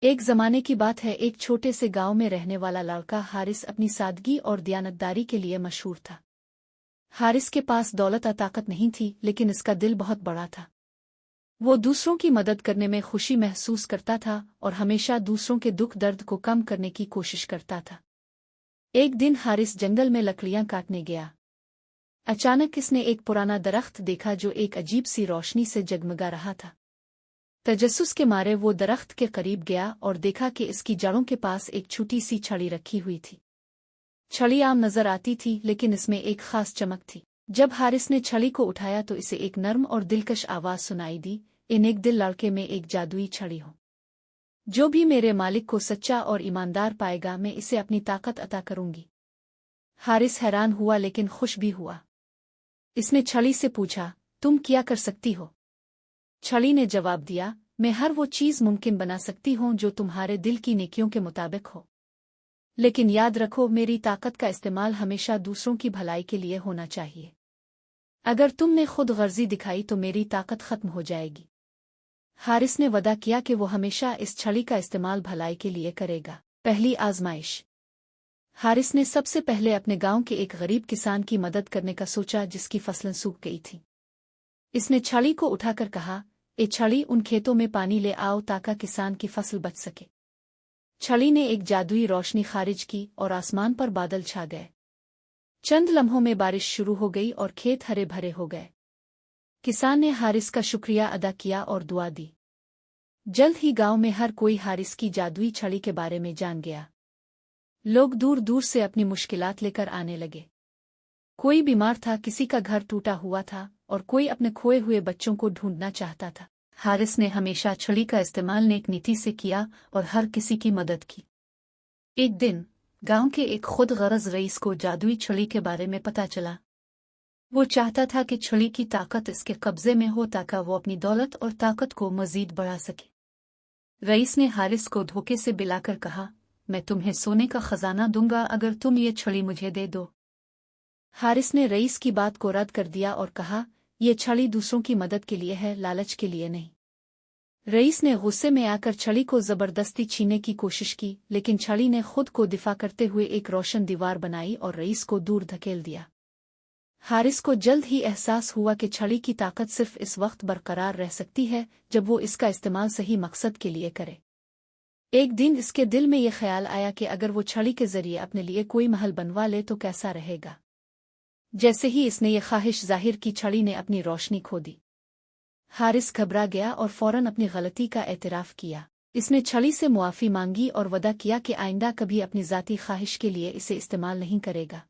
एक जमाने की बात है, एक छोटे से गांव में रहने वाला लड़का हारिस अपनी सादगी और दयानतदारी के लिए मशहूर था। हारिस के पास दौलत या ताकत नहीं थी, लेकिन इसका दिल बहुत बड़ा था। वो दूसरों की मदद करने में खुशी महसूस करता था और हमेशा दूसरों के दुख दर्द को कम करने की कोशिश करता था। एक दिन हारिस जंगल में लकड़ियां काटने गया। अचानक इसने एक पुराना दरख्त देखा जो एक अजीब सी रोशनी से जगमगा रहा था। तजस्सुस के मारे वो दरख्त के करीब गया और देखा कि इसकी जड़ों के पास एक छोटी सी छड़ी रखी हुई थी। छड़ी आम नजर आती थी, लेकिन इसमें एक खास चमक थी। जब हारिस ने छड़ी को उठाया तो इसे एक नर्म और दिलकश आवाज सुनाई दी, इन एक दिल लड़के में एक जादुई छड़ी हो। जो भी मेरे मालिक को सच्चा और ईमानदार पाएगा, मैं इसे अपनी ताकत अता करूंगी। हारिस हैरान हुआ लेकिन खुश भी हुआ। इसने छड़ी से पूछा, तुम क्या कर सकती हो? छड़ी ने जवाब दिया, मैं हर वो चीज मुमकिन बना सकती हूँ जो तुम्हारे दिल की नेकियों के मुताबिक हो। लेकिन याद रखो, मेरी ताकत का इस्तेमाल हमेशा दूसरों की भलाई के लिए होना चाहिए। अगर तुमने खुद गर्जी दिखाई तो मेरी ताकत खत्म हो जाएगी। हारिस ने वदा किया कि वो हमेशा इस छड़ी का इस्तेमाल भलाई के लिए करेगा। पहली आजमाइश। हारिस ने सबसे पहले अपने गांव के एक गरीब किसान की मदद करने का सोचा जिसकी फसलें सूख गई थी। इसने छड़ी को उठाकर कहा, ए छड़ी, उन खेतों में पानी ले आओ ताकि किसान की फसल बच सके। छड़ी ने एक जादुई रोशनी खारिज की और आसमान पर बादल छा गए। चंद लम्हों में बारिश शुरू हो गई और खेत हरे भरे हो गए। किसान ने हारिस का शुक्रिया अदा किया और दुआ दी। जल्द ही गांव में हर कोई हारिस की जादुई छड़ी के बारे में जान गया। लोग दूर दूर से अपनी मुश्किलात लेकर आने लगे। कोई बीमार था, किसी का घर टूटा हुआ था और कोई अपने खोए हुए बच्चों को ढूंढना चाहता था। हारिस ने हमेशा छड़ी का इस्तेमाल नेक नीति से किया और हर किसी की मदद की। एक दिन गांव के एक खुद गरज रईस को जादुई छड़ी के बारे में पता चला। वो चाहता था कि छड़ी की ताकत इसके कब्जे में हो ताकि वो अपनी दौलत और ताकत को मजीद बढ़ा सके। रईस ने हारिस को धोखे से बिलाकर कहा, मैं तुम्हें सोने का खजाना दूंगा अगर तुम ये छड़ी मुझे दे दो। हारिस ने रईस की बात को रद्द कर दिया और कहा, ये छड़ी दूसरों की मदद के लिए है, लालच के लिए नहीं। रईस ने गुस्से में आकर छड़ी को जबरदस्ती छीनने की कोशिश की, लेकिन छड़ी ने खुद को दिफा करते हुए एक रोशन दीवार बनाई और रईस को दूर धकेल दिया। हारिस को जल्द ही एहसास हुआ कि छड़ी की ताकत सिर्फ इस वक्त बरकरार रह सकती है जब वो इसका इस्तेमाल सही मकसद के लिए करे। एक दिन इसके दिल में ये ख्याल आया कि अगर वो छड़ी के जरिए अपने लिए कोई महल बनवा ले तो कैसा रहेगा। जैसे ही इसने ये ख्वाहिश जाहिर की, छड़ी ने अपनी रोशनी खो दी। हारिस घबरा गया और फौरन अपनी गलती का एतराफ किया। इसने छड़ी से मुआफ़ी मांगी और वदा किया कि आइंदा कभी अपनी ज़ाती ख्वाहिश के लिए इसे इस्तेमाल नहीं करेगा।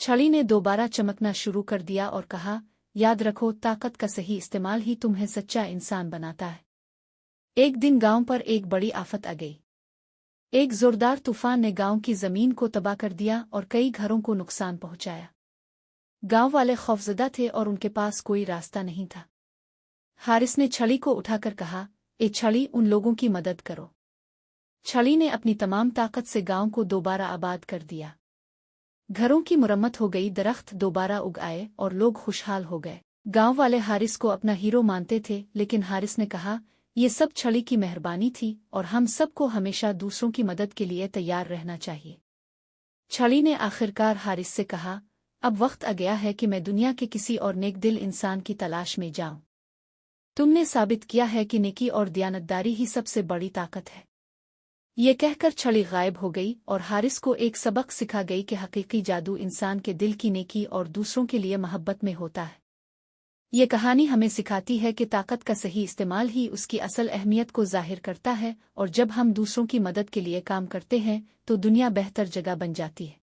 छड़ी ने दोबारा चमकना शुरू कर दिया और कहा, याद रखो, ताकत का सही इस्तेमाल ही तुम्हें सच्चा इंसान बनाता है। एक दिन गांव पर एक बड़ी आफत आ गई। एक जोरदार तूफान ने गांव की जमीन को तबाह कर दिया और कई घरों को नुकसान पहुंचाया। गांव वाले खौफजदा थे और उनके पास कोई रास्ता नहीं था। हारिस ने छड़ी को उठाकर कहा, ए छड़ी, उन लोगों की मदद करो। छड़ी ने अपनी तमाम ताकत से गांव को दोबारा आबाद कर दिया। घरों की मुरम्मत हो गई, दरख्त दोबारा उग आए और लोग खुशहाल हो गए। गांव वाले हारिस को अपना हीरो मानते थे, लेकिन हारिस ने कहा, ये सब छड़ी की मेहरबानी थी और हम सबको हमेशा दूसरों की मदद के लिए तैयार रहना चाहिए। छड़ी ने आखिरकार हारिस से कहा, अब वक्त आ गया है कि मैं दुनिया के किसी और नेक दिल इंसान की तलाश में जाऊं। तुमने साबित किया है कि नेकी और दयानतदारी ही सबसे बड़ी ताकत है। ये कहकर छड़ी गायब हो गई और हारिस को एक सबक सिखा गई कि हकीकी जादू इंसान के दिल की नेकी और दूसरों के लिए मोहब्बत में होता है। ये कहानी हमें सिखाती है कि ताकत का सही इस्तेमाल ही उसकी असल अहमियत को जाहिर करता है और जब हम दूसरों की मदद के लिए काम करते हैं तो दुनिया बेहतर जगह बन जाती है।